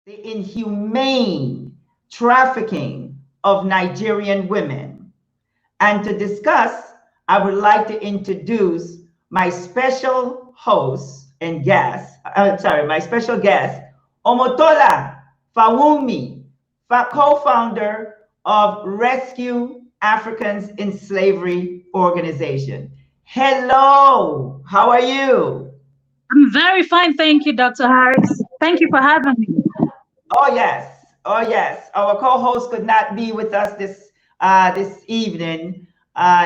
the inhumane trafficking of Nigerian women. And to discuss, I would like to introduce my special host and guest, my special guest, Omotola Fawumi, co-founder of Rescue Africans in Slavery Organization. Hello, how are you? I'm very fine, thank you, Dr. Harris. Thank you for having me. Oh yes, oh yes. Our co-host could not be with us this evening.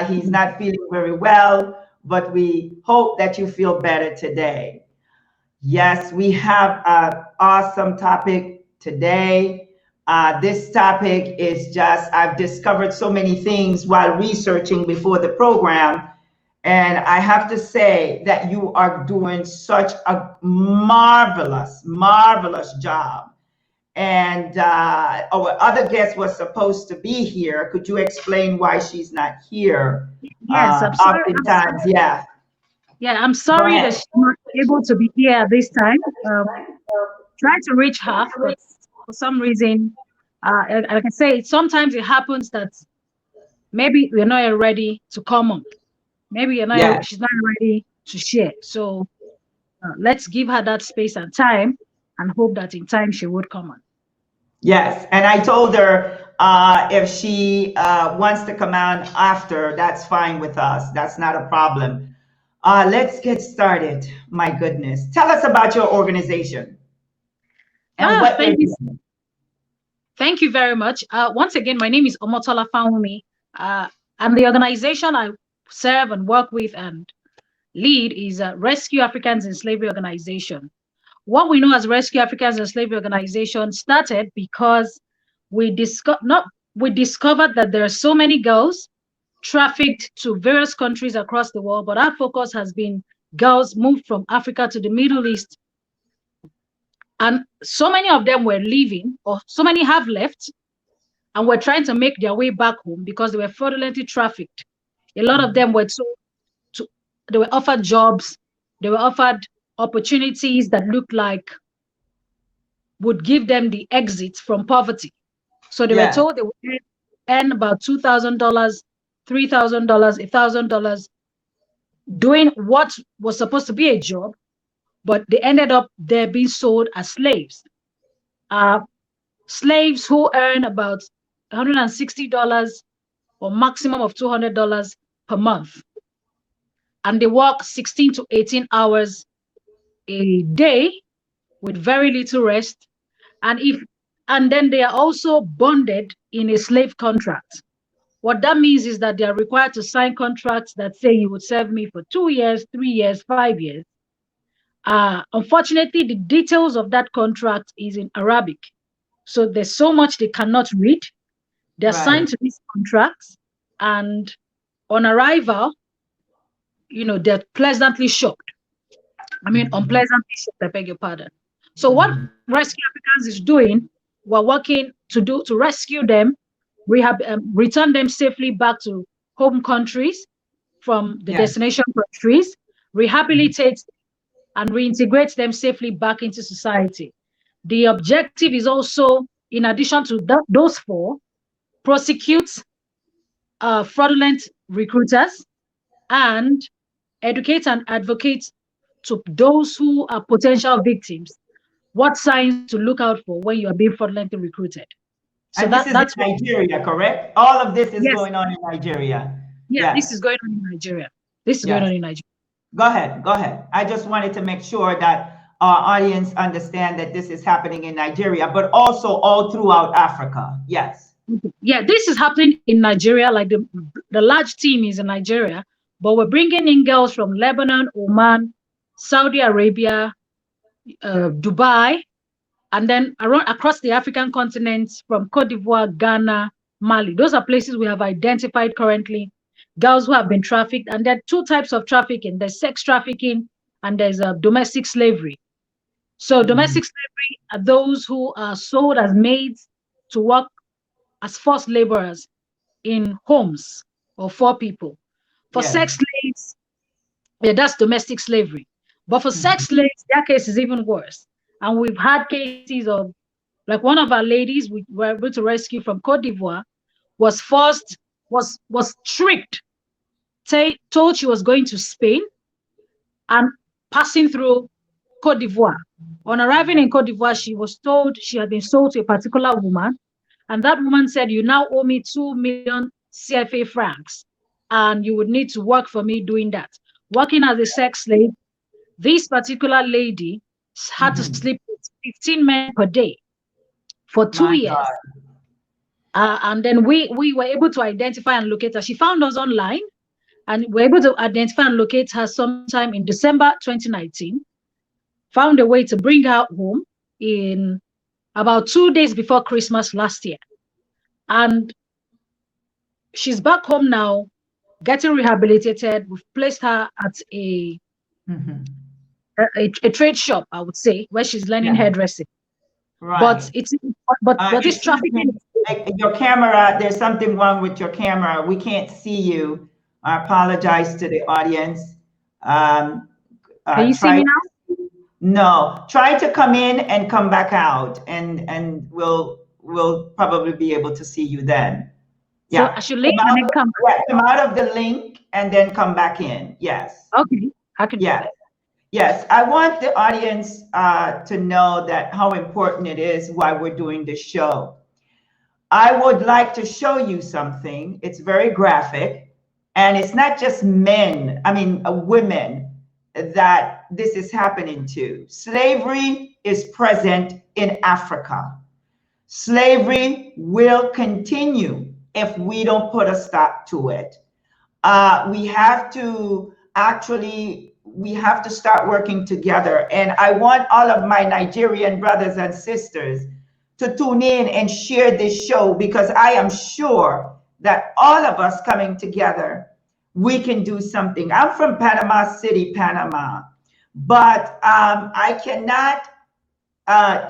He's not feeling very well, but we hope that you feel better today. Yes, we have an awesome topic today. This topic is just, I've discovered so many things while researching before the program. And I have to say that you are doing such a marvelous, marvelous job. And our other guest was supposed to be here. Could you explain why she's not here? Yes, I'm sorry. Oftentimes, yeah. Yeah, I'm Go sorry that ahead. she's not able to be here at this time. Trying to reach her, but for some reason, like I say, sometimes it happens that maybe we're not ready to come on. Maybe Yes. she's not ready to share. So let's give her that space and time, and hope that in time she would come on. Yes, and I told her if she wants to come on after, that's fine with us. That's not a problem. Let's get started. My goodness. Tell us about your organization and what you're Thank you. doing. Thank you very much. Once again, my name is Omotola Fawumi. And the organization I serve and work with and lead is Rescue Africans in Slavery Organization. What we know as Rescue Africans in Slavery Organization started because we discovered that there are so many girls trafficked to various countries across the world, but our focus has been girls moved from Africa to the Middle East, and so many of them were leaving, or so many have left, and were trying to make their way back home because they were fraudulently trafficked. A lot of them were told to, they were offered jobs, they were offered opportunities that looked like would give them the exit from poverty. So they were Yeah, told they would earn about $2,000, $3,000, $1,000 doing what was supposed to be a job, but they ended up there being sold as slaves. Uh, Slaves who earn about $160 or maximum of $200 per month. And they work 16 to 18 hours a day with very little rest. And and then they are also bonded in a slave contract. What that means is that they are required to sign contracts that say you would serve me for 2 years, 3 years, 5 years. Unfortunately, the details of that contract is in Arabic. So there's so much they cannot read. They're right. signed to these contracts, and on arrival, they're pleasantly shocked. I mean, Mhm. unpleasantly shocked, I beg your pardon. So what Rescue Africans is doing, we're working to rescue them, return them safely back to home countries from the Yes. destination countries, rehabilitate and reintegrate them safely back into society. The objective is also, in addition to those four, prosecute fraudulent recruiters and educate and advocate to those who are potential victims what signs to look out for when you are being fraudulently recruited. So And this is in that's what, Nigeria, correct? All of this is yes, going on in Nigeria. yeah, this is Yes. going on in Nigeria. This is going Yes. on in Nigeria. Go ahead. Go ahead. I just wanted to make sure that our audience understand that this is happening in Nigeria, but also all throughout Africa. Yes. Yeah, this is happening in Nigeria. Like the large team is in Nigeria, but we're bringing in girls from Lebanon, Oman, Saudi Arabia, Dubai, and then around across the African continent from Cote d'Ivoire, Ghana, Mali. Those are places we have identified currently. Girls who have been trafficked, and there are two types of trafficking: there's sex trafficking and there's domestic slavery. So Mhm. domestic slavery are those who are sold as maids to work as forced laborers in homes or for people. For Yes. sex slaves, yeah, that's domestic slavery. But for sex Mhm. slaves, their case is even worse. And we've had cases of Like one of our ladies we were able to rescue from Cote d'Ivoire was forced, was tricked, told she was going to Spain and passing through Cote d'Ivoire. On arriving in Cote d'Ivoire, she was told she had been sold to a particular woman, and that woman said, "You now owe me 2 million CFA francs, and you would need to work for me doing that." Working as a sex slave, this particular lady had to sleep with 15 men per day for two My years. God. And then we were able to identify and locate her. She found us online, and we were able to identify and locate her sometime in December 2019. Found a way to bring her home in about 2 days before Christmas last year. And she's back home now, getting rehabilitated. We've placed her at a trade shop, I would say, where she's learning hairdressing. Right. But it's but this trafficking. Your camera, there's something wrong with your camera. We can't see you. I apologize to the audience. Can you see me now? No, try to come in and come back out, and we'll probably be able to see you then. Yeah. So I should leave and then come back. Come out of the link and then come back in. Yes. Okay. I can do that. Yes, I want the audience to know that how important it is why we're doing this show. I would like to show you something. It's very graphic, and it's not just women that this is happening to. Slavery is present in Africa. Slavery will continue if we don't put a stop to it. We have to start working together. And I want all of my Nigerian brothers and sisters to tune in and share this show, because I am sure that all of us coming together, we can do something. I'm from Panama City, Panama, but I cannot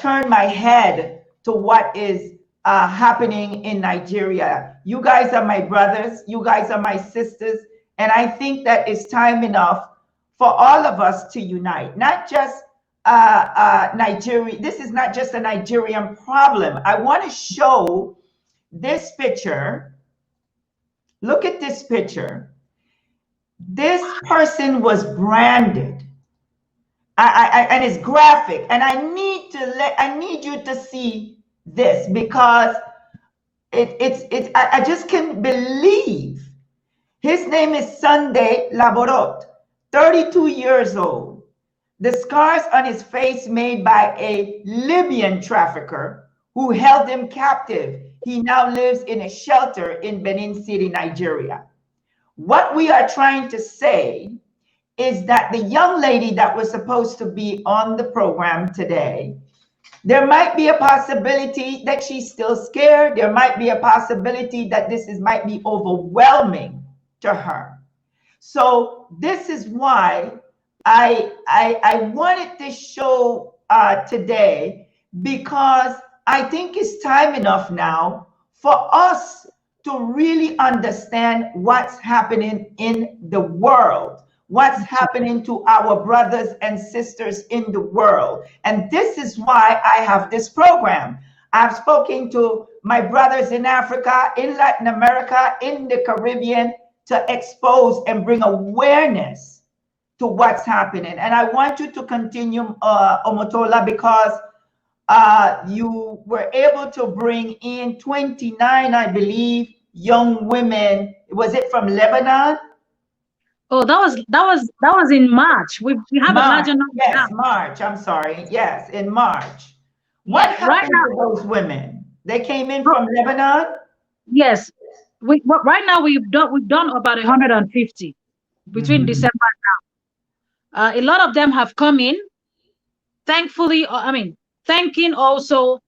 turn my head to what is happening in Nigeria. You guys are my brothers. You guys are my sisters. And I think that it's time enough for all of us to unite, not just Nigeria. This is not just a Nigerian problem. I want to show this picture. Look at this picture. This person was branded. And it's graphic. And I need you to see this, because I just can't believe. His name is Sunday Laborot, 32 years old. The scars on his face made by a Libyan trafficker who held him captive. He now lives in a shelter in Benin City, Nigeria. What we are trying to say is that the young lady that was supposed to be on the program today, there might be a possibility that she's still scared. There might be a possibility that might be overwhelming to her. So this is why I wanted this show today, because I think it's time enough now for us to really understand what's happening in the world, what's happening to our brothers and sisters in the world. And this is why I have this program. I've spoken to my brothers in Africa, in Latin America, in the Caribbean, to expose and bring awareness to what's happening. And I want you to continue, Omotola, because you were able to bring in 29, I believe, young women. Was it from Lebanon? Oh, that was in March. We have a larger number. Yes, now. March. I'm sorry. Yes, in March. What happened to those women? They came in from Lebanon? Yes. Right now we've done about 150 between December and now. A lot of them have come in. Thankfully, thanking also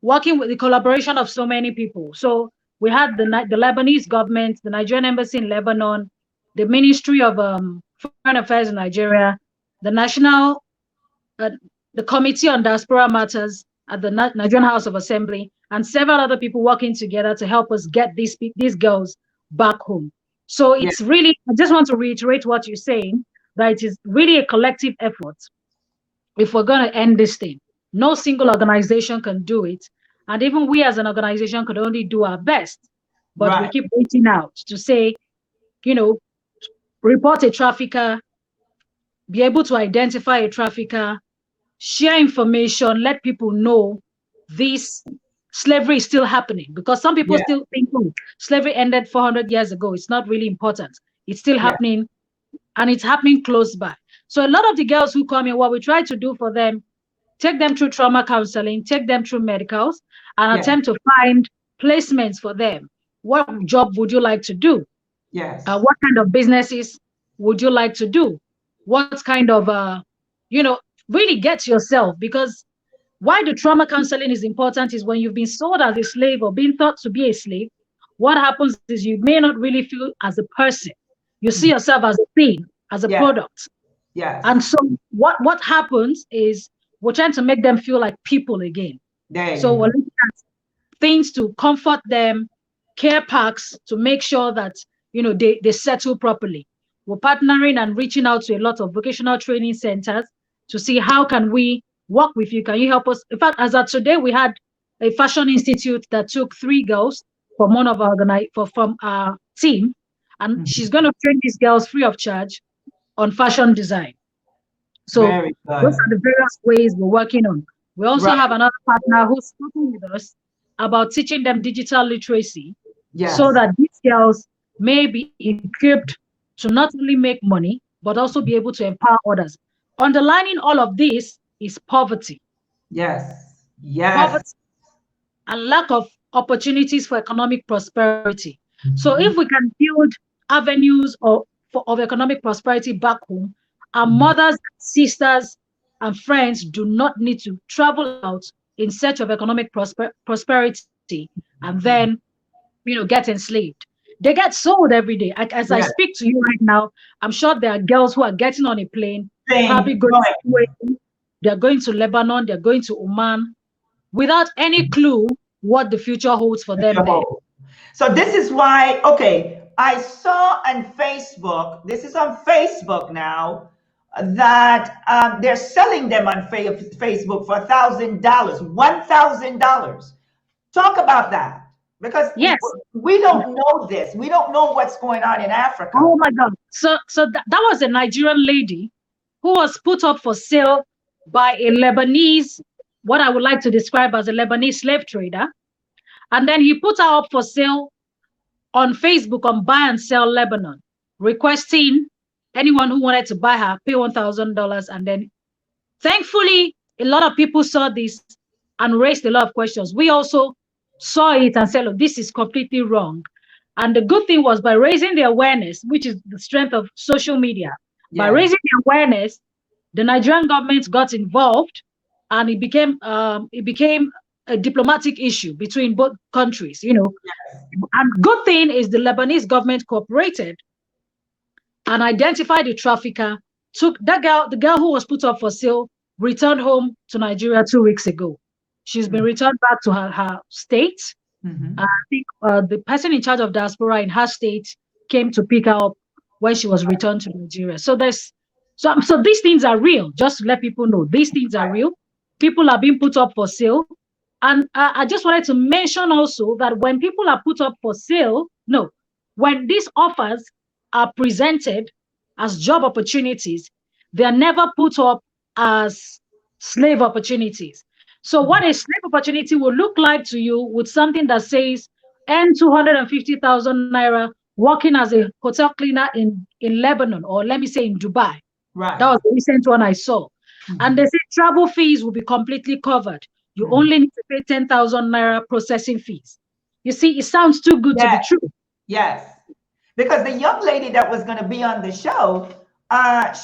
working with the collaboration of so many people. So we had the Lebanese government, the Nigerian embassy in Lebanon, the Ministry of Foreign Affairs in Nigeria, the National, the Committee on Diaspora Matters at the Nigerian House of Assembly, and several other people working together to help us get these girls back home. So it's really, I just want to reiterate what you're saying, that it is really a collective effort if we're going to end this thing. No single organization can do it. And even we as an organization could only do our best. But we Right. keep reaching out to say, you know, report a trafficker, be able to identify a trafficker, share information, let people know this slavery is still happening. Because some people Yeah. still think, oh, slavery ended 400 years ago. It's not really important. It's still Yeah. happening, and it's happening close by. So a lot of the girls who come in, what we try to do for them, take them through trauma counseling, take them through medicals, and Yeah. attempt to find placements for them. What job would you like to do? Yes. What kind of businesses would you like to do? What kind of, you know, really get yourself, because why the trauma counseling is important is when you've been sold as a slave or being thought to be a slave, what happens is you may not really feel as a person. You see Mhm. yourself as a thing, as a Yes. product. And Yes. so what happens is we're trying to make them feel like people again. There So you we're go. looking at things to comfort them, care packs to make sure that they settle properly. We're partnering and reaching out to a lot of vocational training centers to see how can we work with you. Can you help us? In fact, as of today, we had a fashion institute that took 3 girls from one of our from our team, and she's Mhm. going to train these girls free of charge on fashion design. So Very those good. are the various ways we're working on. We also Right. have another partner who's working with us about teaching them digital literacy so Yes. that these girls may be equipped to not only make money, but also be able to empower others. Underlining all of this is poverty. Yes. Yes. Poverty and lack of opportunities for economic prosperity. So if Mhm. we can build avenues of economic prosperity back home, our Mhm. mothers, sisters, and friends do not need to travel out in search of economic prosperity and then get enslaved. They get sold every day. As I Yes. speak to you right now, I'm sure there are girls who are getting on a plane, probably Thing going to going. UAE, they're going to Lebanon, they're going to Oman, without any clue what the future holds for them there. So this is why, okay, I saw on Facebook, this is on Facebook now, that they're selling them on Facebook for $1,000, $1,000. Talk about that, because Yes. we don't know this. We don't know what's going on in Africa. Oh my God. So that was a Nigerian lady who was put up for sale by a Lebanese, what I would like to describe as a Lebanese slave trader. And then he put her up for sale on Facebook on Buy and Sell Lebanon, requesting anyone who wanted to buy her pay $1,000. And then thankfully, a lot of people saw this and raised a lot of questions. We also saw it and said, look, this is completely wrong. And the good thing was by raising the awareness, which is the strength of social media, by Yes. raising the awareness, the Nigerian government got involved, and it became a diplomatic issue between both countries. And good thing is the Lebanese government cooperated and identified the trafficker, took that girl, the girl who was put up for sale, returned home to Nigeria 2 weeks ago. She's been returned back to her state. I Mm-hmm. think the person in charge of diaspora in her state came to pick her up when she was returned to Nigeria. So these things are real. Just to let people know, these things are real. People are being put up for sale. And I just wanted to mention also that when people are put up for sale, no, when these offers are presented as job opportunities, they are never put up as slave opportunities. So what a slave opportunity will look like to you with something that says earn 250,000 naira working as a hotel cleaner in Lebanon, or let me say in Dubai. That Right. was the recent one I saw. And Mm-hmm. they say travel fees will be completely covered. You Mm-hmm. only need to pay 10,000 naira processing fees. You see, it sounds too good to be Yes. true. Yes. Because the young lady that was going to be on the show,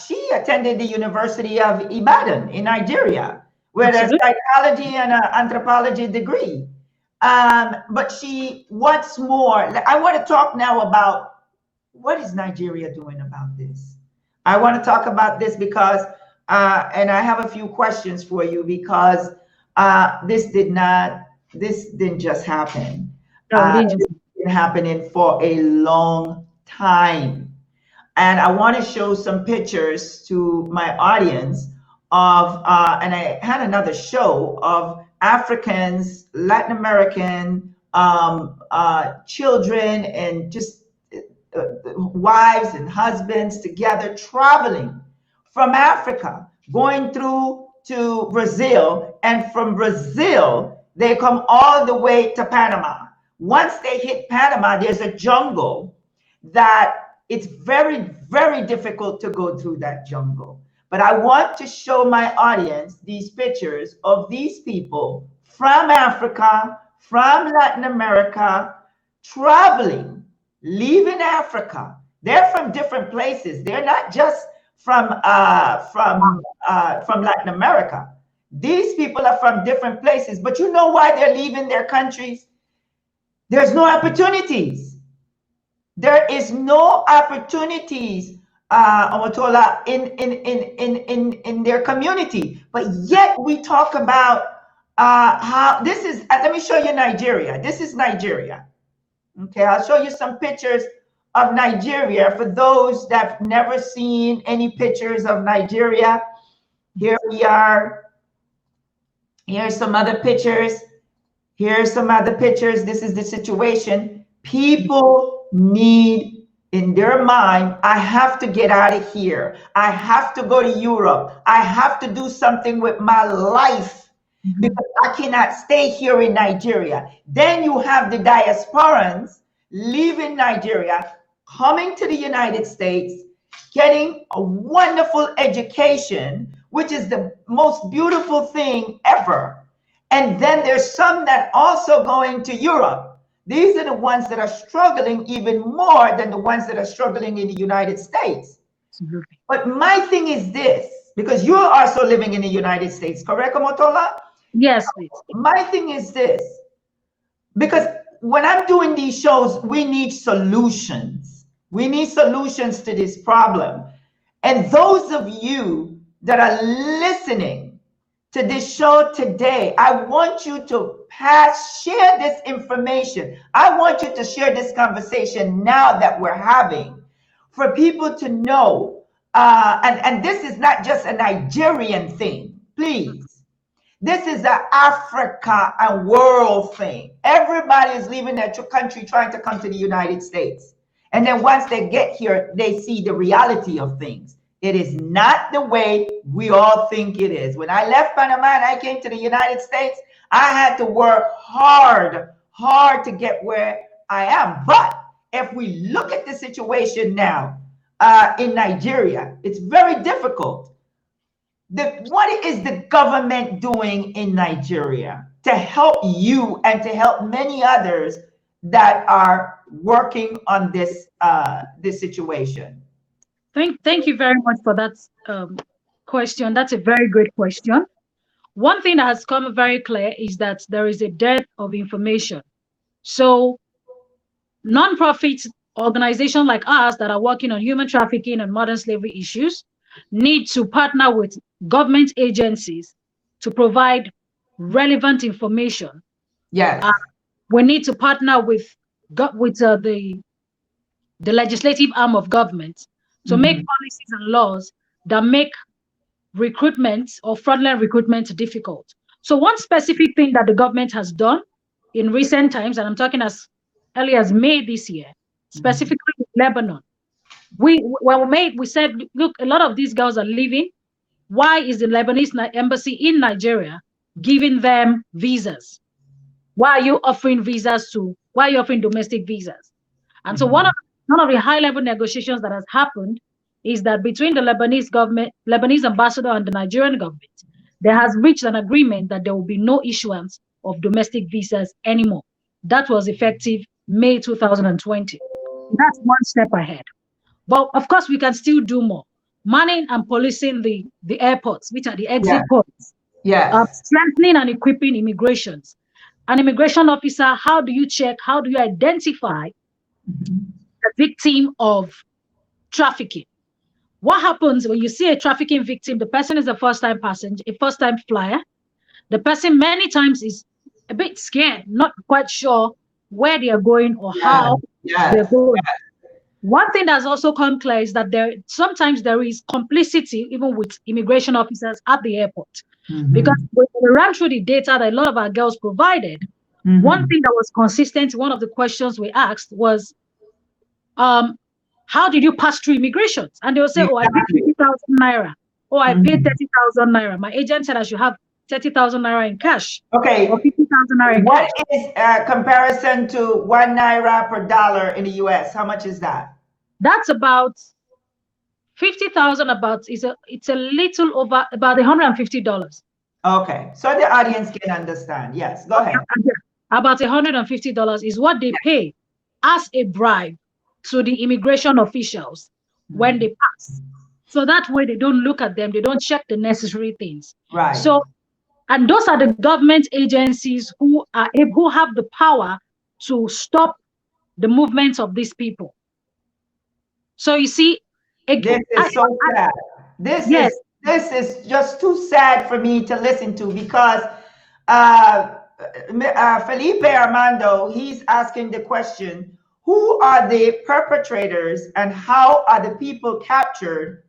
she attended the University of Ibadan in Nigeria with a Absolutely. psychology and an anthropology degree. But she wants more. I want to talk now about what is Nigeria doing about this. I want to talk about this because, and I have a few questions for you because this didn't just happen. No, it This didn't. has been happening for a long time. And I want to show some pictures to my audience and I had another show of Africans, Latin American children, and just wives and husbands together traveling from Africa, going through to Brazil, and from Brazil, they come all the way to Panama. Once they hit Panama, there's a jungle that it's very, very difficult to go through that jungle. But I want to show my audience these pictures of these people from Africa, from Latin America, traveling, leaving Africa. They're from different places. They're not just from Latin America. These people are from different places. But you know why they're leaving their countries? There's no opportunities. There is no opportunities, Omotola, in their community. But yet we talk about how this is. Let me show you Nigeria. This is Nigeria. Okay, I'll show you some pictures of Nigeria for those that have never seen any pictures of Nigeria. Here we are. Here's some other pictures. Here's some other pictures. This is the situation. People need in their mind, I have to get out of here. I have to go to Europe. I have to do something with my life because I cannot stay here in Nigeria. Then you have the diasporans leaving Nigeria, coming to the United States, getting a wonderful education, which is the most beautiful thing ever. And then there's some that also going to Europe. These are the ones that are struggling even more than the ones that are struggling in the United States. Absolutely. But my thing is this, because you're also living in the United States, correct, Omotola? Yes, please. My thing is this, because when I'm doing these shows, we need solutions. We need solutions to this problem. And those of you that are listening to this show today, I want you to share this information. I want you to share this conversation now that we're having for people to know. And this is not just a Nigerian thing, please. This is an Africa and world thing. Everybody is leaving their country trying to come to the United States. And then once they get here, they see the reality of things. It is not the way we all think it is. When I left Panama and I came to the United States, I had to work hard to get where I am. But if we look at the situation now in Nigeria, it's very difficult. What is the government doing in Nigeria to help you and to help many others that are working on this situation? Thank you very much for that question. That's a very great question. One thing that has come very clear is that there is a dearth of information. So non-profit organizations like us that are working on human trafficking and modern slavery issues need to partner with government agencies to provide relevant information. Yes. We need to partner with the legislative arm of government to make policies and laws that make recruitment or fraudulent recruitment difficult. So one specific thing that the government has done in recent times, and I'm talking as early as May this year, specifically in Lebanon, we said, look, a lot of these girls are leaving. Why is the Lebanese embassy in Nigeria giving them visas? Why are you offering domestic visas? And so one of the high-level negotiations that has happened is that between the Lebanese ambassador and the Nigerian government, there has reached an agreement that there will be no issuance of domestic visas anymore. That was effective May 2020. That's one step ahead. But of course, we can still do more. Manning and policing the airports, which are the exit points. Strengthening and equipping immigrations. An immigration officer, how do you identify a victim of trafficking? What happens when you see a trafficking victim? The person is a first-time passenger, a first-time flyer. The person many times is a bit scared, not quite sure where they are going or how they're going. One thing that's also come clear is that sometimes there is complicity even with immigration officers at the airport. Because when we ran through the data that a lot of our girls provided, one thing that was consistent, one of the questions we asked was, how did you pass through immigration? And they will say, oh, I paid 50,000 naira. Oh, I paid 30,000 naira. My agent said I should have 30,000 naira in cash. Okay. Or 50,000 naira in What cash. is comparison to 1 naira per dollar in the US? How much is that? That's about 50,000. It's a little over about $150. Okay, so the audience can understand. Yes, go ahead. About $150 is what they pay as a bribe to the immigration officials when they pass. So that way they don't look at them, they don't check the necessary things. Right. So, and those are the government agencies who have the power to stop the movements of these people. So you see, this is so sad. This is just too sad for me to listen to, because Felipe Armando, he's asking the question, who are the perpetrators and how are the people captured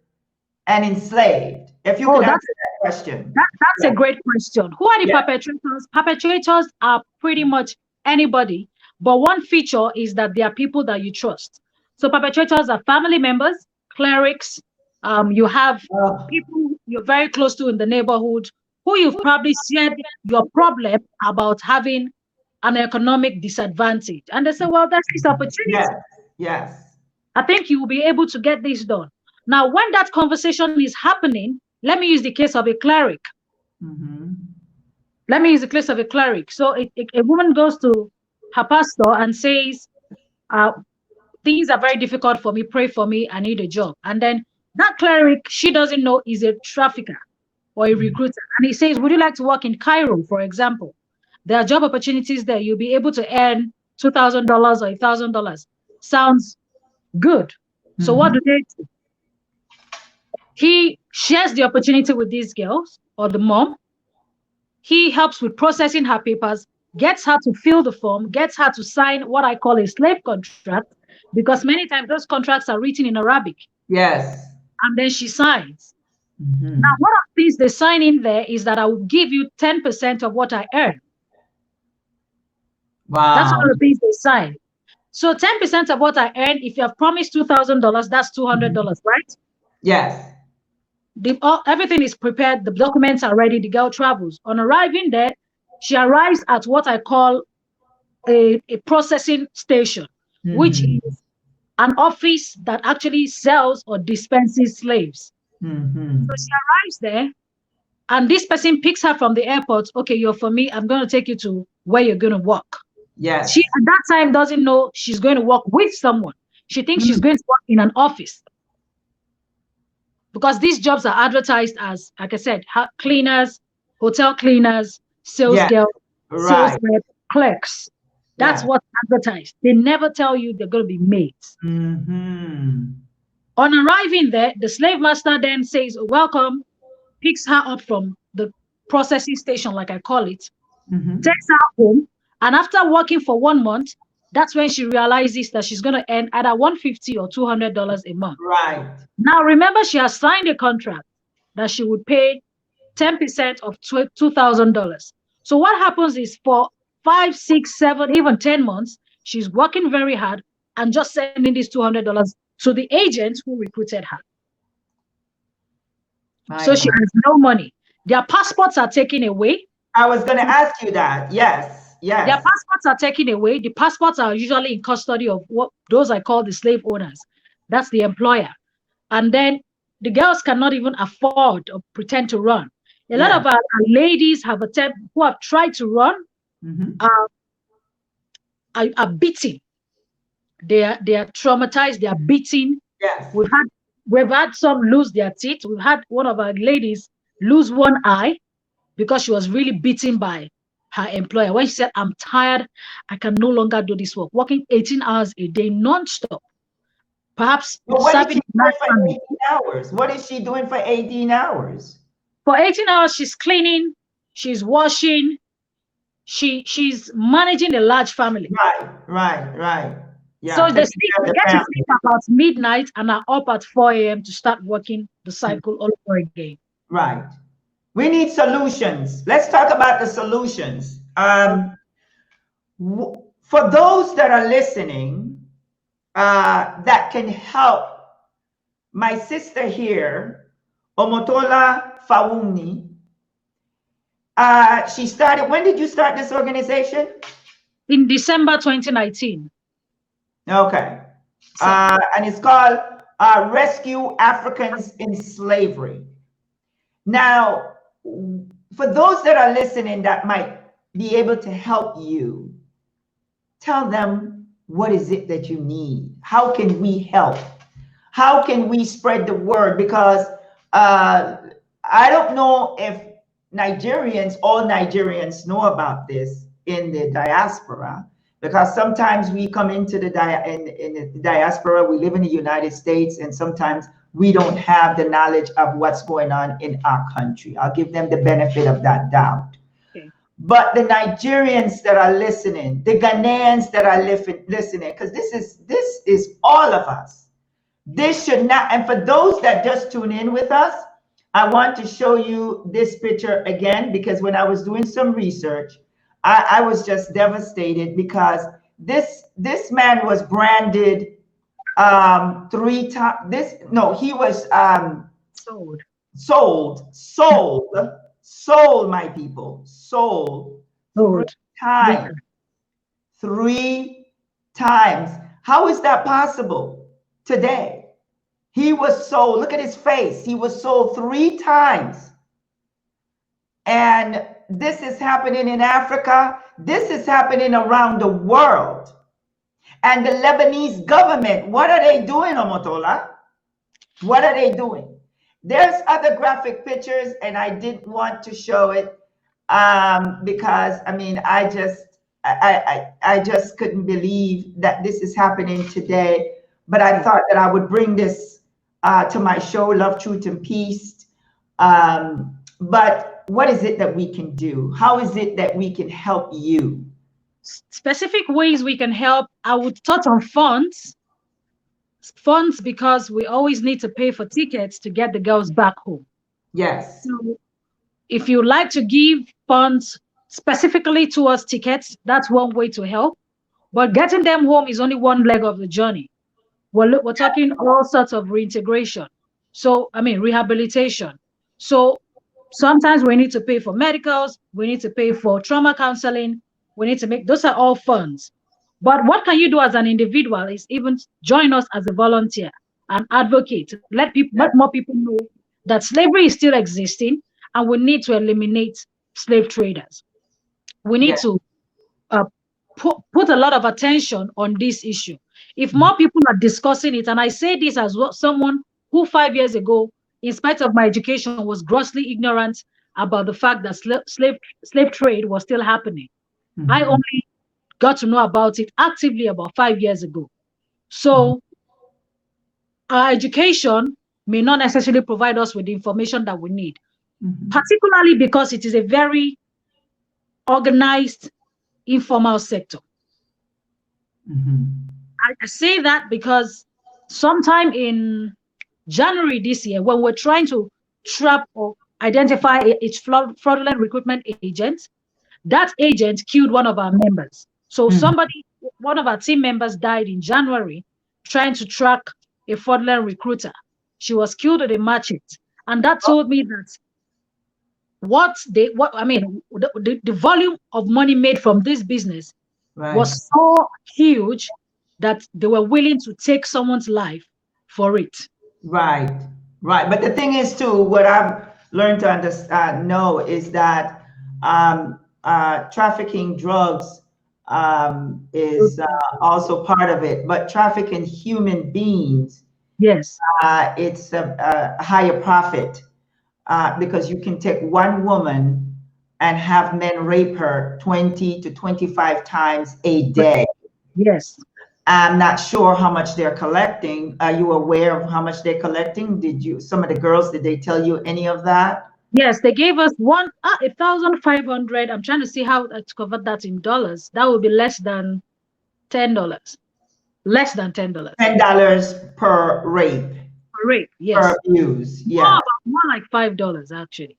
and enslaved? If you could answer that question. That's a great question. Who are the perpetrators? Perpetrators are pretty much anybody, but one feature is that they are people that you trust. So perpetrators are family members, clerics. You have people you're very close to in the neighborhood who you've probably shared your problem about having an economic disadvantage. And they say, well, that's this opportunity. Yes. I think you will be able to get this done. Now, when that conversation is happening, let me use the case of a cleric. Let me use the case of a cleric. So a woman goes to her pastor and says, things are very difficult for me. Pray for me. I need a job. And then that cleric, she doesn't know, is a trafficker or a recruiter. And he says, would you like to work in Cairo, for example? There are job opportunities there. You'll be able to earn $2,000 or $1,000. Sounds good. So what do they do? He shares the opportunity with these girls or the mom. He helps with processing her papers, gets her to fill the form, gets her to sign what I call a slave contract, because many times those contracts are written in Arabic. Yes. And then she signs. Now, one of the things they sign in there is that I will give you 10% of what I earn. Wow. That's one of the things they sign. So 10% of what I earn, if you have promised $2,000, that's $200, right? Yes. Everything is prepared. The documents are ready. The girl travels. On arriving there, she arrives at what I call a processing station, which is an office that actually sells or dispenses slaves. So she arrives there, and this person picks her from the airport. Okay, you're for me. I'm going to take you to where you're going to work. Yes. She at that time doesn't know she's going to work with someone. She thinks she's going to work in an office, because these jobs are advertised as, like I said, cleaners, hotel cleaners, sales girls, sales rep, clerks. That's what's advertised. They never tell you they're going to be maids. On arriving there, the slave master then says, welcome, picks her up from the processing station, like I call it, takes her home. And after working for 1 month, that's when she realizes that she's going to earn either $150 or $200 a month. Right. Now, remember, she has signed a contract that she would pay 10% of $2,000. So what happens is for 5, 6, 7, even 10 months, she's working very hard and just sending this $200 to the agent who recruited her. So she has no money. Their passports are taken away. I was going to ask you that. Yes. Yes. Their passports are taken away. The passports are usually in custody of what those I call the slave owners. That's the employer. And then the girls cannot even afford or pretend to run. A lot of our ladies who have tried to run are beaten. They are traumatized. They are beaten. Yes. We've had some lose their teeth. We've had one of our ladies lose one eye because she was really beaten by her employer. When she said, I'm tired, I can no longer do this work. Working 18 hours a day non-stop. Perhaps what is she doing for 18 hours? What is she doing for 18 hours? For 18 hours, she's cleaning, she's washing, she's managing a large family. Right. So they taking sleep, care of they the get to family. sleep about midnight and are up at 4 a.m. to start working the cycle all over again. Right. We need solutions. Let's talk about the solutions. For those that are listening, that can help my sister here, Omotola Fawuni. She started, when did you start this organization? In December 2019. Okay. And it's called Rescue Africans in Slavery. Now, for those that are listening that might be able to help you, tell them, what is it that you need? How can we help? How can we spread the word? Because I don't know if all Nigerians know about this in the diaspora, because sometimes we come into the in the diaspora, we live in the United States, and sometimes we don't have the knowledge of what's going on in our country. I'll give them the benefit of that doubt. Okay. But the Nigerians that are listening, the Ghanaians that are listening, because this is all of us. This should not, and for those that just tune in with us, I want to show you this picture again, because when I was doing some research, I was just devastated, because this man was branded 3 times. He was sold, my people, sold 3 times. 3 times. How is that possible today? He was sold. Look at his face. He was sold 3 times. And this is happening in Africa. This is happening around the world. And the Lebanese government, what are they doing, Omotola? What are they doing? There's other graphic pictures, and I didn't want to show it because, I mean, I just couldn't believe that this is happening today. But I thought that I would bring this to my show, Love, Truth, and Peace. But what is it that we can do? How is it that we can help you? Specific ways we can help. I would touch on funds. Funds, because we always need to pay for tickets to get the girls back home. Yes. So if you like to give funds specifically towards tickets, that's one way to help. But getting them home is only one leg of the journey. We're talking all sorts of reintegration. So, I mean, rehabilitation. So sometimes we need to pay for medicals. We need to pay for trauma counseling. We need to make, those are all funds. But what can you do as an individual is even join us as a volunteer and advocate. Let more people know that slavery is still existing, and we need to eliminate slave traders. We need to put a lot of attention on this issue. If more people are discussing it, and I say this as someone who 5 years ago, in spite of my education, was grossly ignorant about the fact that slave trade was still happening. I only got to know about it actively about 5 years ago. So our education may not necessarily provide us with the information that we need, particularly because it is a very organized, informal sector. I say that because sometime in January this year, when we're trying to trap or identify its fraudulent recruitment agent, that agent killed one of our members. So one of our team members died in January trying to track a fraudulent recruiter. She was killed with a machete. And that told me that the volume of money made from this business was so huge that they were willing to take someone's life for it. Right. But the thing is, too, what I've learned to know is that trafficking drugs is also part of it, but trafficking human beings, yes, it's a higher profit because you can take one woman and have men rape her 20 to 25 times a day. Yes. I'm not sure how much they're collecting. Are you aware of how much they're collecting? Some of the girls, did they tell you any of that? Yes, they gave us 1,500. I'm trying to see how to convert that in dollars. That would be less than $10. Less than $10. $10 per rape, Rape, per yes. abuse. Yeah. More like $5 actually.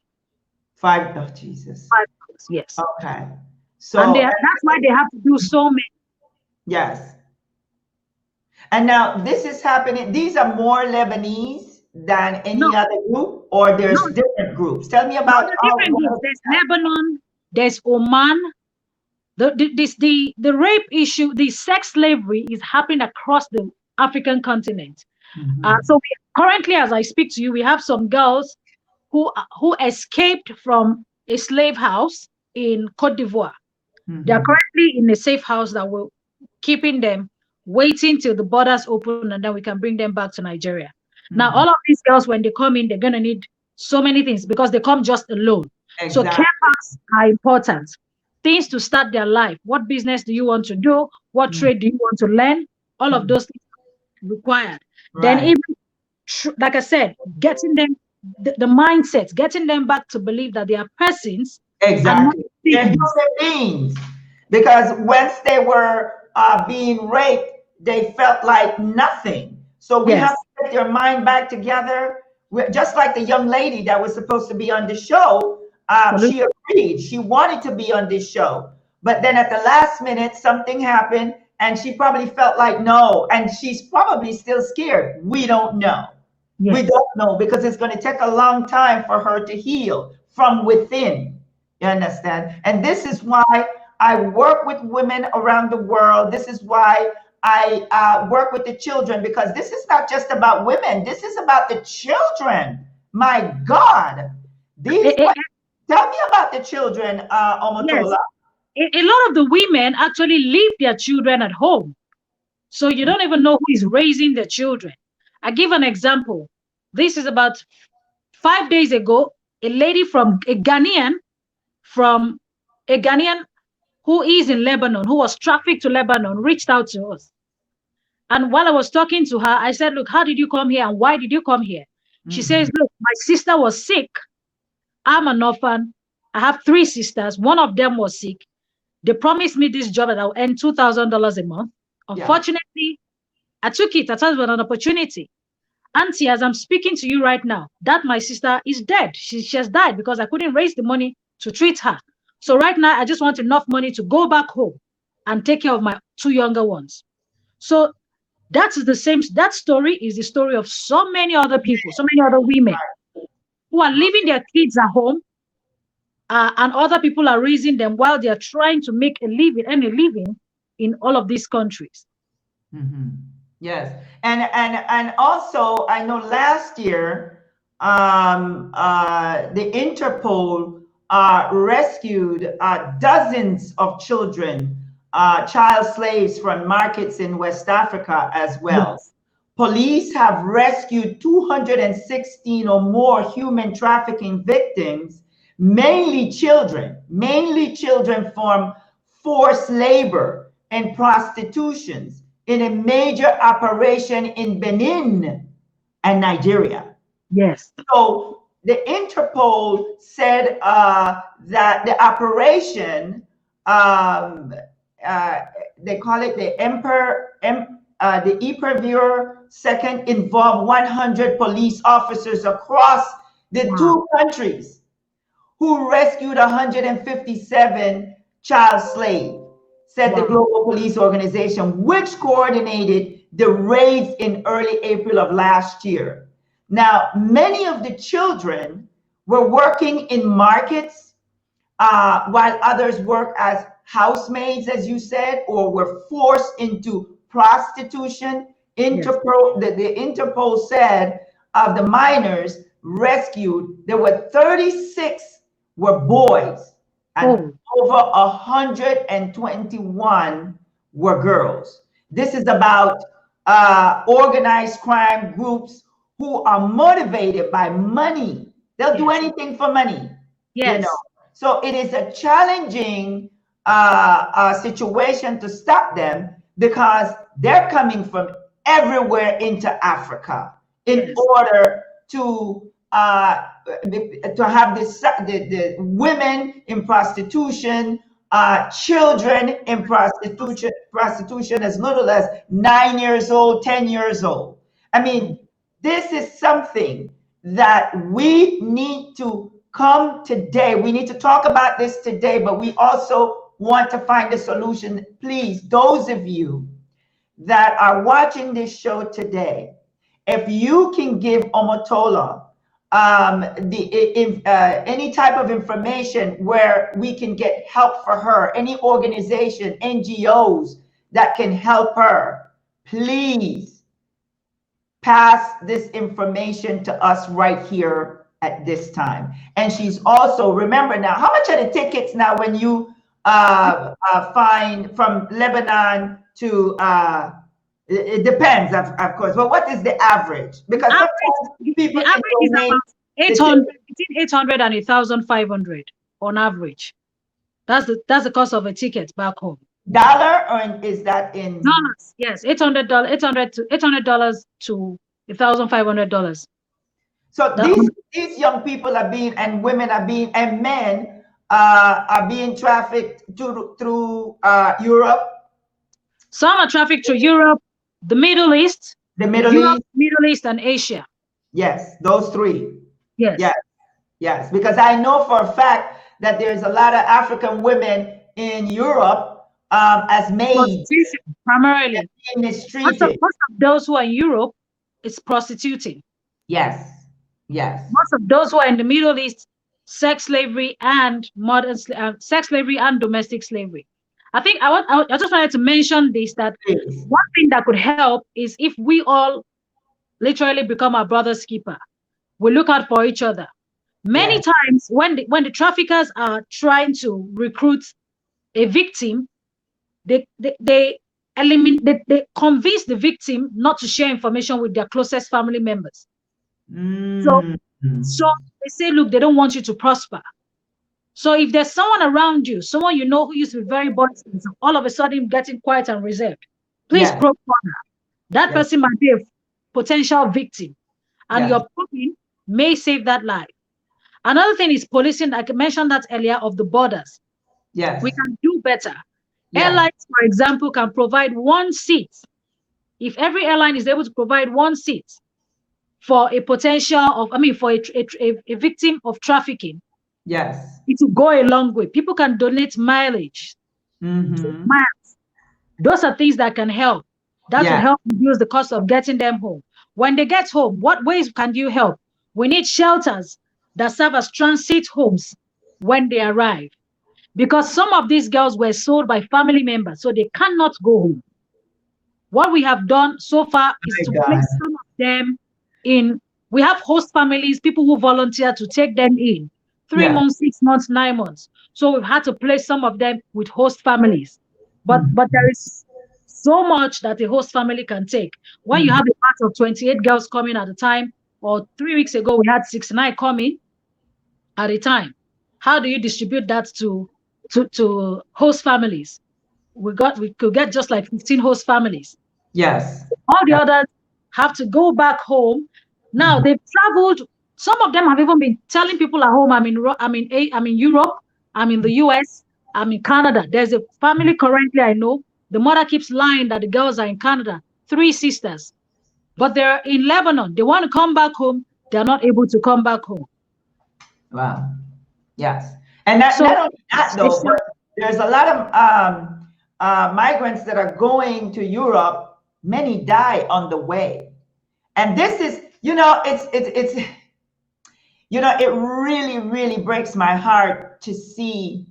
Five, oh, Jesus. $5, yes. Okay. And So, that's why they have to do so many. yes. And now this is happening. These are more Lebanese than No, any other group, or no, there's different groups. Tell me no, about the all different groups. There's Lebanon, there's Oman. The rape issue, the sex slavery is happening across the African continent. Mhm. So currently, as I speak to you, we have some girls who escaped from a slave house in Cote d'Ivoire. They are Mhm. currently in a safe house that will keeping them, waiting till the borders open, and then we can bring them back to Nigeria. Now, all Mhm. of these girls, when they come in, they're gonna need so many things because they come just alone. So care Exactly. packs are important. Things to start their life. What business do you want to do? What Mhm. trade do you want to learn? All of Mhm. those things required. Then Right. even like I said, getting them the mindset, getting them back to believe that they are persons and not Exactly. They're things. human beings. Because once they were being raped, they felt like nothing. So we have Yes, to get their mind back together. Just like the young lady that was supposed to be on the show, she absolutely. agreed. She wanted to be on this show. But then at the last minute, something happened, and she probably felt like no. And she's probably still scared. We don't know. We Yes. don't know because it's going to take a long time for her to heal from within. You understand? And this is why I work with women around the world. This is why I work with the children, because this is not just about women. This is about the children. My God. Eh, These, eh, tell me about the children, yes. Omotola. A lot of the women actually leave their children at home. So you don't even know who is raising the children. I give an example. This is about 5 days ago. A lady from from a Ghanaian who is in Lebanon, who was trafficked to Lebanon, reached out to us. And while I was talking to her, I said, "Look, how did you come here and why did you come here?" She Mhm. says, "Look, my sister was sick. I'm an orphan. I have three sisters. One of them was sick. They promised me this job that I'll earn $2,000 a month. Yeah. Unfortunately, I took it. I thought it was an opportunity. Auntie, as I'm speaking to you right now, that my sister is dead. She has died because I couldn't raise the money to treat her. So right now, I just want enough money to go back home and take care of my two younger ones." So that's the same. That story is the story of so many other people, so many other women who are leaving their kids at home, and other people are raising them while they are trying to make a living and a living in all of these countries. Mhm. Yes, and also I know last year the Interpol rescued dozens of children, child slaves from markets in West Africa as well. Yes, Police have rescued 216 or more human trafficking victims, mainly children from forced labor and prostitutions in a major operation in Benin and Nigeria. yes, So the Interpol said that the operation, um, uh, they call it the the Emperor second, involved 100 police officers across the wow, two countries who rescued 157 child slaves, said the wow, Global Police Organization, which coordinated the raids in early April of last year. Now, many of the children were working in markets, while others worked as housemaids, as you said, or were forced into prostitution. yes, The Interpol said of the minors rescued, there were 36 were boys, and oh, over 121 were girls. This is about organized crime groups who are motivated by money. They'll do yes, anything for money, you know. yes, So it is a challenging situation to stop them because they're coming from everywhere into Africa in yes, order to have the women in prostitution, children in prostitution as little as 9 years old, 10 years old. I mean, this is something that we need to come today. We need to talk about this today, but we also want to find a solution. Please, those of you that are watching this show today, if you can give Omotola any type of information where we can get help for her, any organization, NGOs that can help her, please pass this information to us right here at this time. And she's also, remember now, how much are the tickets now when you find from Lebanon to it depends, of course, but what is the average? Because sometimes people the average is about 800, between 800 and 1,500 on average. That's the cost of a ticket back home. Dollar, or is that in dollars? Yes, $800 to $1,500. So these young people are being, and women are being, and men are being trafficked through Europe. Some are trafficked through Europe, the Middle East, Middle East, and Asia. Yes, those three. Yes. Yes. Yes. Because I know for a fact that there's a lot of African women in Europe as maids. Primarily. Mistreated. Most of those who are in Europe is prostituting. Yes. Yes. Most of those who are in the Middle East, sex slavery and domestic slavery. I think I just wanted to mention this, that one thing that could help is if we all literally become our brother's keeper. We look out for each other. Many times when the traffickers are trying to recruit a victim, they convince the victim not to share information with their closest family members. So they say, look, they don't want you to prosper. So if there's someone around you, someone you know who used to be very boisterous, all of a sudden getting quiet and reserved, please probe further. That person might be a potential victim, and your probing may save that life. Another thing is policing. I mentioned that earlier, of the borders. Yes, we can do better. Airlines, for example, can provide one seat. If every airline is able to provide one seat for a potential of, for a victim of trafficking, it will go a long way. People can donate mileage. Miles. Those are things that can help. That will help reduce the cost of getting them home. When they get home, what ways can you help? We need shelters that serve as transit homes when they arrive. Because some of these girls were sold by family members, so they cannot go home. What we have done so far is to place some of them in, we have host families, people who volunteer to take them in. 3 months, 6 months, 9 months. So we've had to place some of them with host families. But there is so much that a host family can take. When you have a batch of 28 girls coming at a time, or 3 weeks ago, we had 69 coming at a time. How do you distribute that to host families? We could get just like 15 host families. Yes. All the others have to go back home. Now they've traveled. Some of them have even been telling people at home, I'm in Europe, I'm in the US, I'm in Canada. There's a family currently I know. The mother keeps lying that the girls are in Canada, 3 sisters, but they're in Lebanon. They want to come back home. They're not able to come back home. Wow. Yes. And not only that, though, but there's a lot of migrants that are going to Europe. Many die on the way. And this is, it's it really, really breaks my heart to see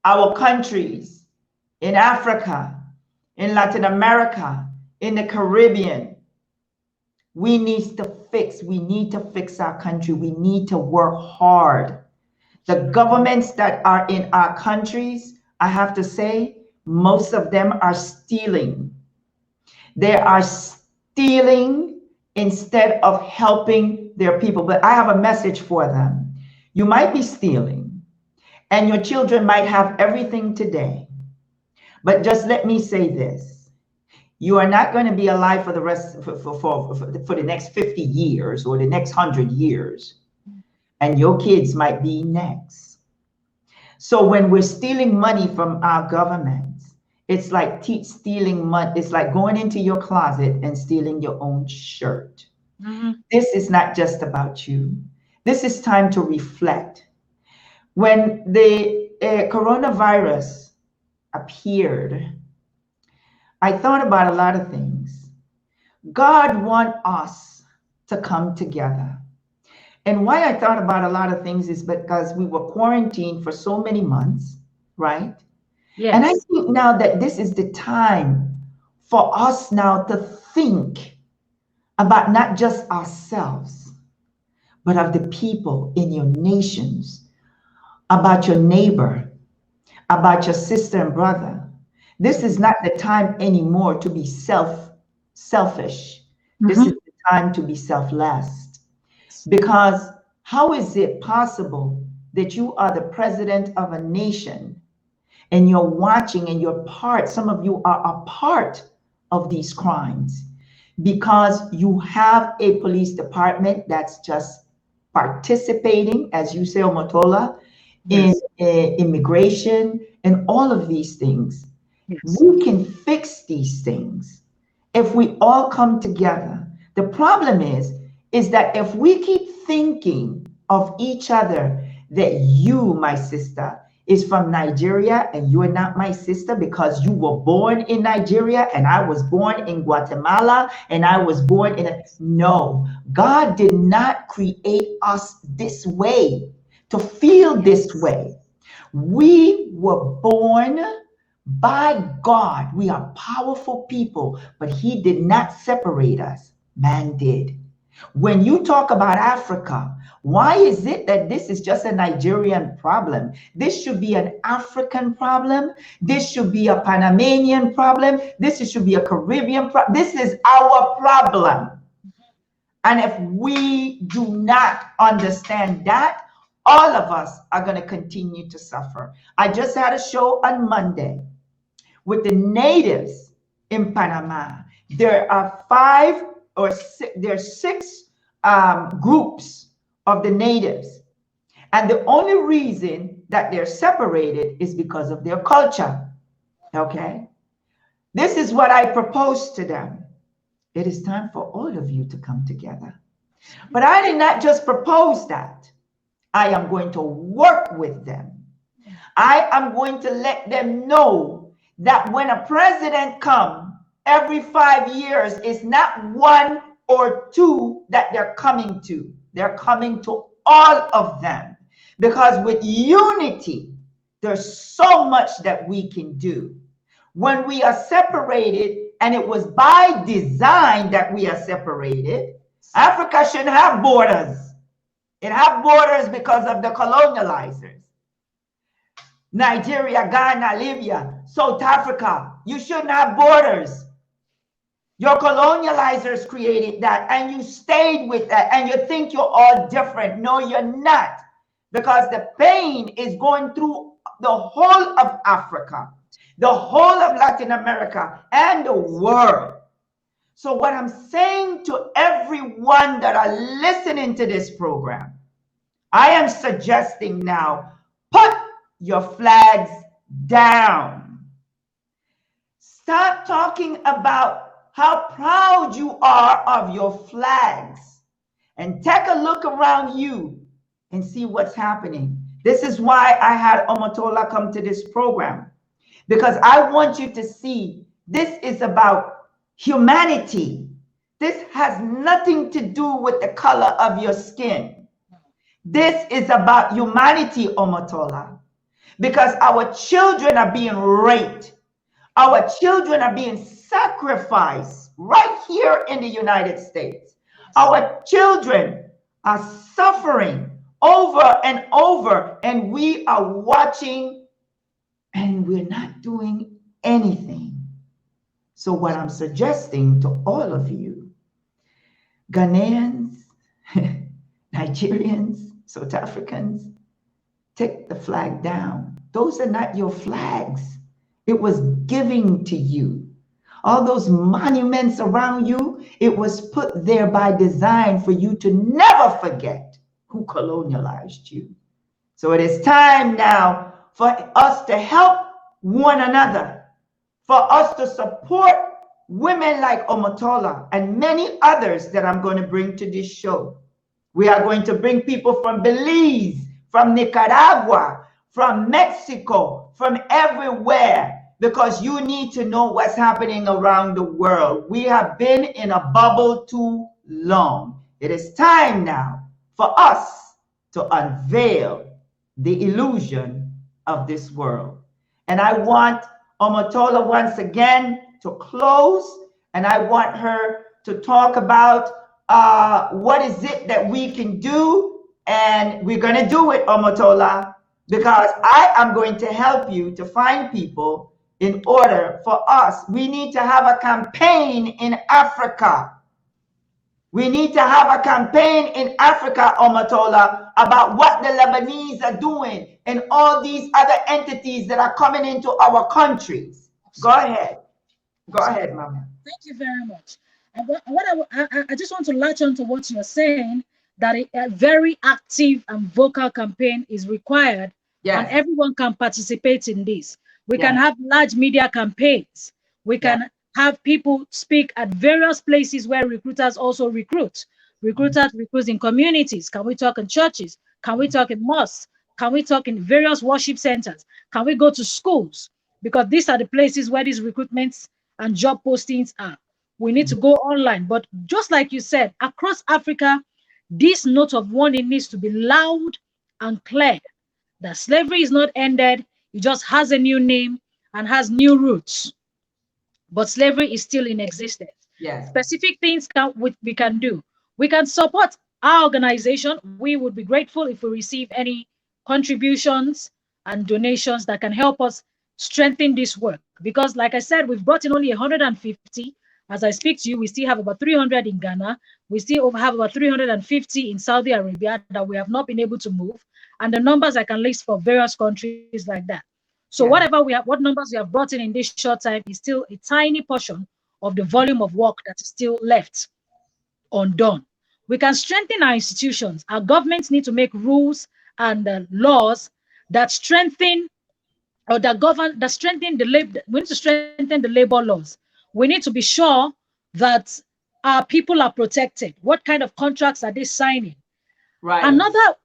our countries in Africa, in Latin America, in the Caribbean. We need to fix our country. We need to work hard. The governments that are in our countries, I have to say, most of them are stealing. They are stealing instead of helping their people. But I have a message for them. You might be stealing, and your children might have everything today. But just let me say this. You are not going to be alive for the rest, for the next 50 years or the next 100 years. And your kids might be next. So when we're stealing money from our governments, it's like stealing money. It's like going into your closet and stealing your own shirt. This is not just about you. This is time to reflect. When the coronavirus appeared, I thought about a lot of things. God wants us to come together. And why I thought about a lot of things is because we were quarantined for so many months, right? Yes. And I think now that this is the time for us now to think about not just ourselves, but of the people in your nations, about your neighbor, about your sister and brother. This is not the time anymore to be selfish. This is the time to be selfless. Because how is it possible that you are the president of a nation and you're watching and you're part, some of you are a part of these crimes because you have a police department that's just participating, as you say, Omotola, in immigration and all of these things. Yes. We can fix these things if we all come together. The problem is that if we keep thinking of each other that you, my sister, is from Nigeria and you are not my sister because you were born in Nigeria and I was born in Guatemala and I was born in no, God did not create us this way to feel this way. We were born by God. We are powerful people, but he did not separate us. Man did. When you talk about Africa, why is it that this is just a Nigerian problem? This should be an African problem. This should be a Panamanian problem. This should be a Caribbean problem. This is our problem. And if we do not understand that, all of us are going to continue to suffer. I just had a show on Monday with the natives in Panama. There are six groups of the natives. And the only reason that they're separated is because of their culture. Okay? This is what I proposed to them. It is time for all of you to come together. But I did not just propose that. I am going to work with them. I am going to let them know that when a president comes every 5 years, it's not one or two that they're coming to. They're coming to all of them. Because with unity, there's so much that we can do. When we are separated, and it was by design that we are separated, Africa shouldn't have borders. It have borders because of the colonializers. Nigeria, Ghana, Libya, South Africa, you shouldn't have borders. Your colonializers created that and you stayed with that and you think you're all different. No, you're not. Because the pain is going through the whole of Africa, the whole of Latin America, and the world. So what I'm saying to everyone that are listening to this program, I am suggesting now, put your flags down. Stop talking about how proud you are of your flags and take a look around you and see what's happening. This is why I had Omotola come to this program, because I want you to see this is about humanity. This has nothing to do with the color of your skin. This is about humanity, Omotola, because our children are being raped. Our children are being sacrificed right here in the United States. Our children are suffering over and over, and we are watching and we're not doing anything. So what I'm suggesting to all of you, Ghanaians, Nigerians, South Africans, take the flag down. Those are not your flags. It was given to you. All those monuments around you, it was put there by design for you to never forget who colonialized you. So it is time now for us to help one another, for us to support women like Omotola and many others that I'm going to bring to this show. We are going to bring people from Belize, from Nicaragua, from Mexico, from everywhere, because you need to know what's happening around the world. We have been in a bubble too long. It is time now for us to unveil the illusion of this world. And I want Omotola once again to close, and I want her to talk about what is it that we can do, and we're going to do it, Omotola, because I am going to help you to find people in order for us. We need to have a campaign in Africa. We need to have a campaign in Africa, Omotola, about what the Lebanese are doing and all these other entities that are coming into our countries. Go ahead. Go ahead, Mama. Thank you very much. And I just want to latch on to what you're saying, that a very active and vocal campaign is required, and everyone can participate in this. We can have large media campaigns. We can have people speak at various places where recruiters also recruit. Recruiters recruit in communities. Can we talk in churches? Can we talk in mosques? Can we talk in various worship centers? Can we go to schools? Because these are the places where these recruitments and job postings are. We need to go online. But just like you said, across Africa, this note of warning needs to be loud and clear, that slavery is not ended. It just has a new name and has new roots. But slavery is still in existence. Specific things we can do. We can support our organization. We would be grateful if we receive any contributions and donations that can help us strengthen this work. Because like I said, we've brought in only 150. As I speak to you, we still have about 300 in Ghana. We still have about 350 in Saudi Arabia that we have not been able to move. And the numbers I can list for various countries like that. So what numbers we have brought in this short time is still a tiny portion of the volume of work that is still left undone. We can strengthen our institutions. Our governments need to make rules and laws that strengthen or that strengthen the labor. We need to strengthen the labor laws. We need to be sure that our people are protected. What kind of contracts are they signing? Another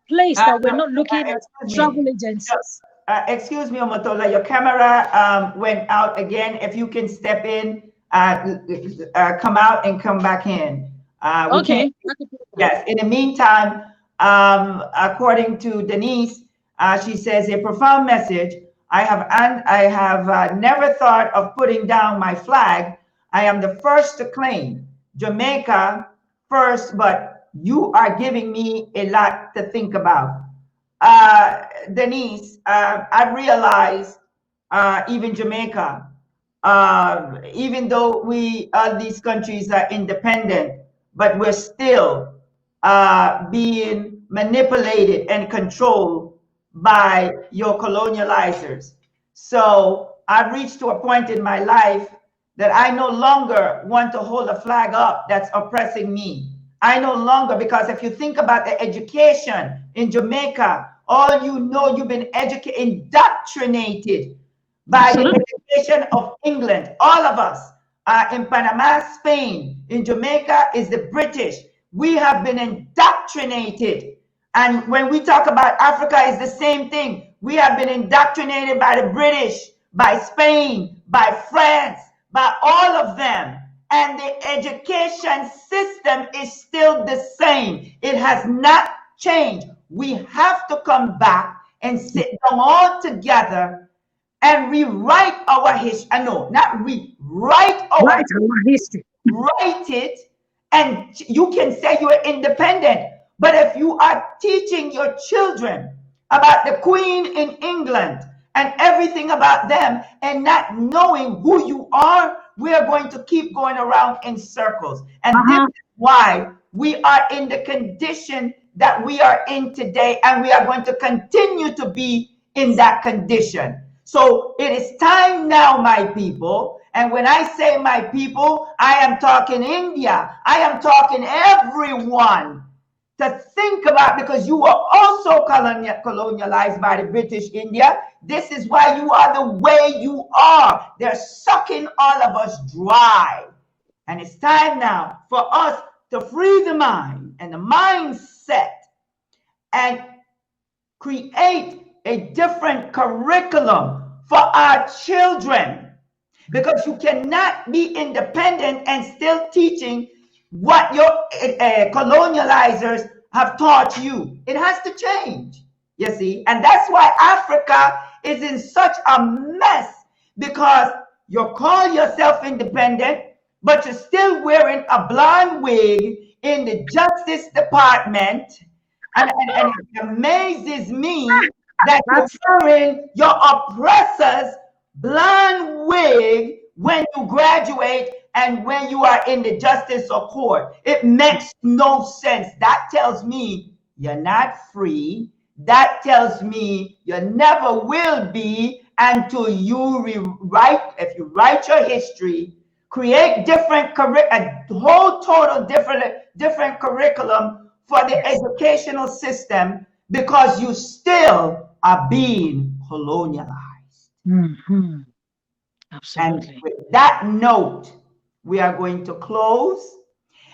place that we're not looking at travel agencies. Excuse me, Omotola, your camera went out again. If you can step in, come out and come back in. Okay. Yes. In the meantime, according to Denise, she says a profound message. I have never thought of putting down my flag. I am the first to claim Jamaica first, but you are giving me a lot to think about. Denise, I realize even Jamaica, even though these countries are independent, but we're still being manipulated and controlled by your colonializers. So I've reached to a point in my life that I no longer want to hold a flag up that's oppressing me. I no longer, because if you think about the education in Jamaica, all you know, you've been indoctrinated by the education of England. All of us in Panama, Spain, in Jamaica is the British. We have been indoctrinated. And when we talk about Africa, it's the same thing. We have been indoctrinated by the British, by Spain, by France, by all of them. And the education system is still the same. It has not changed. We have to come back and sit down all together and rewrite our history. No, not rewrite our history. Write it, and you can say you're independent. But if you are teaching your children about the Queen in England and everything about them and not knowing who you are, we are going to keep going around in circles. And this is why we are in the condition that we are in today, and we are going to continue to be in that condition. So it is time now, my people. And when I say my people, I am talking India. I am talking everyone. to think about, because you were also colonialized by the British India. This is why you are the way you are. They're sucking all of us dry. And it's time now for us to free the mind and the mindset and create a different curriculum for our children, because you cannot be independent and still teaching what your colonializers have taught you. It has to change, you see. And that's why Africa is in such a mess, because you call yourself independent, but you're still wearing a blonde wig in the Justice Department. And it amazes me that you're wearing your oppressors' blonde wig when you graduate and when you are in the justice of court. It makes no sense. That tells me you're not free. That tells me you never will be until you rewrite, if you write your history, create different a whole total different curriculum for the educational system, because you still are being colonialized. Mm-hmm. And Absolutely. with that note, we are going to close.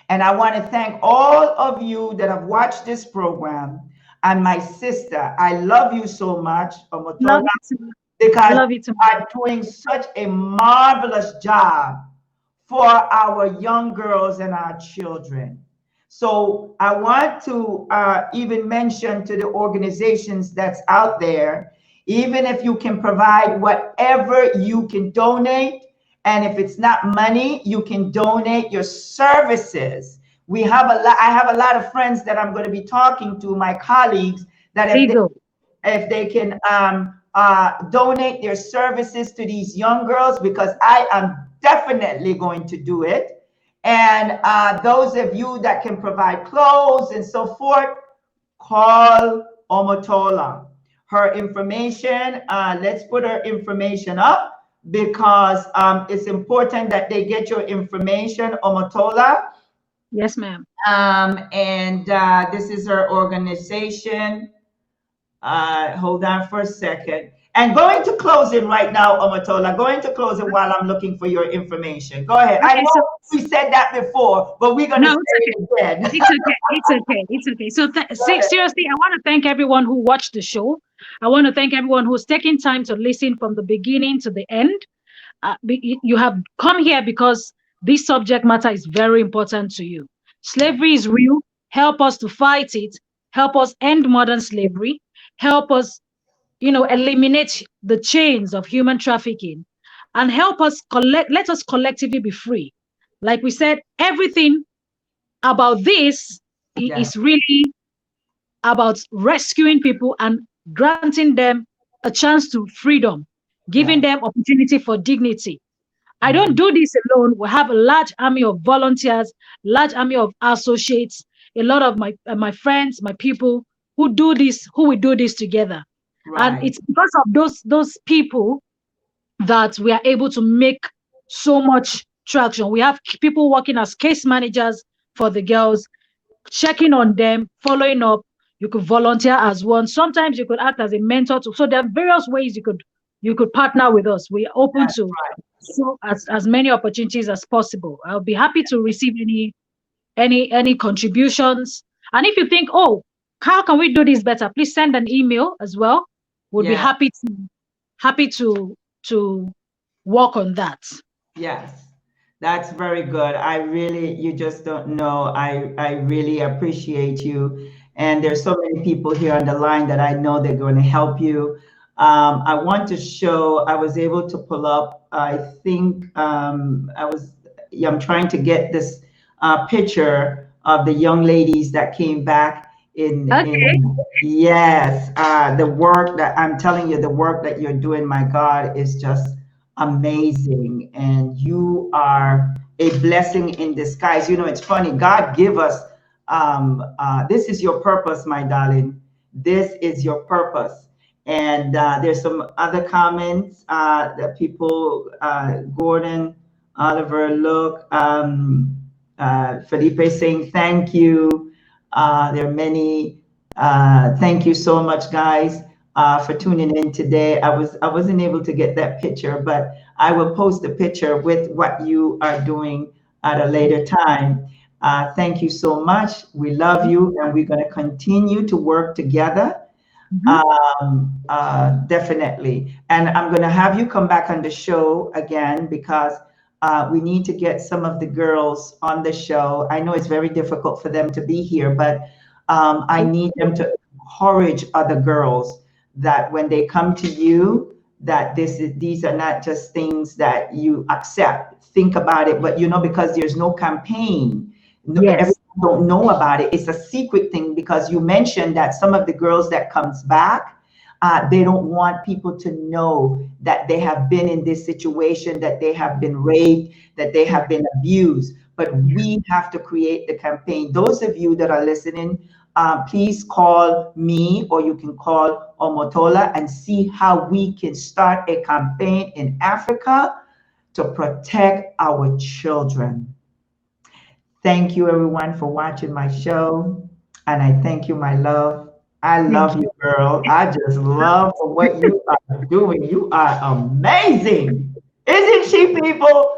And I want to thank all of you that have watched this program. And my sister, I love you so much, Omotola, Love you too. because Love you too. you are doing such a marvelous job for our young girls and our children. So I want to even mention to the organizations that's out there, even if you can provide whatever you can donate, and if it's not money, you can donate your services. We have a lot. I have a lot of friends that I'm going to be talking to, my colleagues, that if they can donate their services to these young girls, because I am definitely going to do it. And those of you that can provide clothes and so forth, call Omotola. Her information, let's put her information up, because it's important that they get your information, Omotola. Yes, ma'am. And this is her organization. Hold on for a second. And going to close it right now, Omatola. Going to close it while I'm looking for your information. Go ahead. I Okay, know so we said that before, but we're going to no, say it's okay. it again. It's okay. It's okay. It's okay. So seriously, I want to thank everyone who watched the show. I want to thank everyone who's taking time to listen from the beginning to the end. You have come here because this subject matter is very important to you. Slavery is real. Help us to fight it. Help us end modern slavery. Help us, eliminate the chains of human trafficking, and let us collectively be free. Like we said, everything about this Yes, is really about rescuing people and granting them a chance to freedom, giving yes. them opportunity for dignity. I don't Mhm. do this alone. We have a large army of volunteers, large army of associates, a lot of my friends, my people who will do this together. And Right, it's because of those people that we are able to make so much traction. We have people working as case managers for the girls, checking on them, following up. You could volunteer as one. Sometimes you could act as a mentor too. So there are various ways you could partner with us. We're open that's to right. so as many opportunities as possible. I'll be happy to receive any contributions. And if you think, oh, how can we do this better? Please send an email as well. We'll be Yeah, happy to work on that. yes. That's very good. You just don't know. I really appreciate you. And there's so many people here on the line that I know they're going to help you. I want to show, I was able to pull up, I think yeah, I'm trying to get this picture of the young ladies that came back Okay. yes, the work that I'm telling you, the work that you're doing, my God, is just amazing. And you are a blessing in disguise. You know, it's funny, God give us this is your purpose, my darling. This is your purpose. And there's some other comments that people, Gordon, Oliver, look, Felipe saying thank you. There are many. Thank you so much, guys, for tuning in today. I wasn't able to get that picture, but I will post a picture with what you are doing at a later time. Thank you so much. We love you, and we're going to continue to work together. Mhm. Definitely. And I'm going to have you come back on the show again because we need to get some of the girls on the show. I know it's very difficult for them to be here, but I need them to encourage other girls that when they come to you, that these are not just things that you accept. Think about it, but because there's no campaign, no, Yes. don't know about it. It's a secret thing because you mentioned that some of the girls that comes back, they don't want people to know that they have been in this situation, that they have been raped, that they have been abused. But we have to create the campaign. Those of you that are listening, please call me or you can call Omotola and see how we can start a campaign in Africa to protect our children. Thank you, everyone, for watching my show. And I thank you, my love. I Thank love you. you, girl. I just love for what you are doing. You are amazing. Isn't she, people?